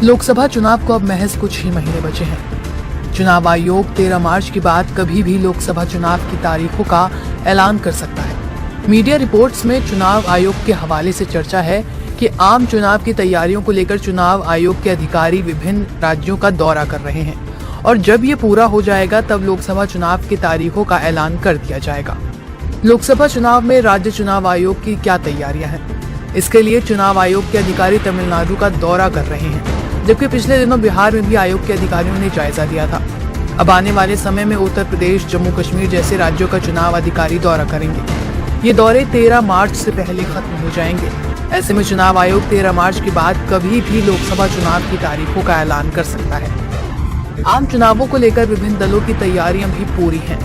लोकसभा चुनाव को अब महज कुछ ही महीने बचे हैं। चुनाव आयोग 13 मार्च के बाद कभी भी लोकसभा चुनाव की तारीखों का ऐलान कर सकता है। मीडिया रिपोर्ट्स में चुनाव आयोग के हवाले से चर्चा है कि आम चुनाव की तैयारियों को लेकर चुनाव आयोग के अधिकारी विभिन्न राज्यों का दौरा कर रहे हैं और जब ये पूरा हो जाएगा तब लोकसभा चुनाव की तारीखों का ऐलान कर दिया जाएगा। लोकसभा चुनाव में राज्य चुनाव आयोग की क्या तैयारियां हैं? इसके लिए चुनाव आयोग के अधिकारी तमिलनाडु का दौरा कर रहे हैं, जबकि पिछले दिनों बिहार में भी आयोग के अधिकारियों ने जायजा लिया था। अब आने वाले समय में उत्तर प्रदेश, जम्मू कश्मीर जैसे राज्यों का चुनाव अधिकारी दौरा करेंगे। ये दौरे 13 मार्च से पहले खत्म हो जाएंगे। ऐसे में चुनाव आयोग 13 मार्च के बाद कभी भी लोकसभा चुनाव की तारीखों का ऐलान कर सकता है। आम चुनावों को लेकर विभिन्न दलों की तैयारियां भी पूरी हैं।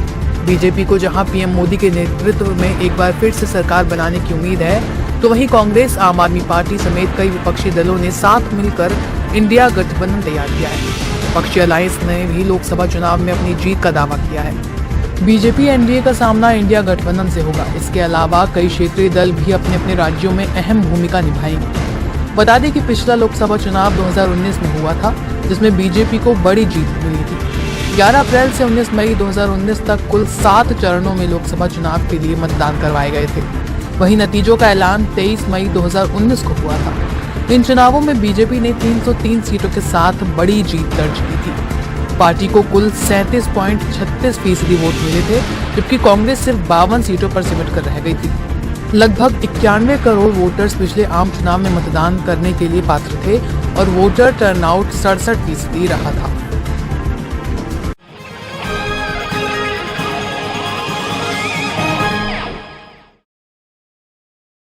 बीजेपी को जहां पीएम मोदी के नेतृत्व में एक बार फिर से सरकार बनाने की उम्मीद है, तो वहीं कांग्रेस, आम आदमी पार्टी समेत कई विपक्षी दलों ने साथ मिलकर इंडिया गठबंधन तैयार किया है। विपक्षी अलायंस ने भी लोकसभा चुनाव में अपनी जीत का दावा किया है। बीजेपी एनडीए का सामना इंडिया गठबंधन से होगा। इसके अलावा कई क्षेत्रीय दल भी अपने अपने राज्यों में अहम भूमिका निभाएंगे। बता दें कि पिछला लोकसभा चुनाव 2019 में हुआ था, जिसमें बीजेपी को बड़ी जीत मिली थी। 11 अप्रैल से 19 मई 2019 तक कुल 7 चरणों में लोकसभा चुनाव के लिए मतदान करवाए गए थे। वहीं नतीजों का ऐलान 23 मई 2019 को हुआ था। इन चुनावों में बीजेपी ने 303 सीटों के साथ बड़ी जीत दर्ज की थी। पार्टी को कुल 37.36% वोट मिले थे, जबकि कांग्रेस सिर्फ 52 सीटों पर सिमट कर रह गई थी। लगभग 91 करोड़ वोटर्स पिछले आम चुनाव में मतदान करने के लिए पात्र थे और वोटर टर्नआउट 67% रहा था।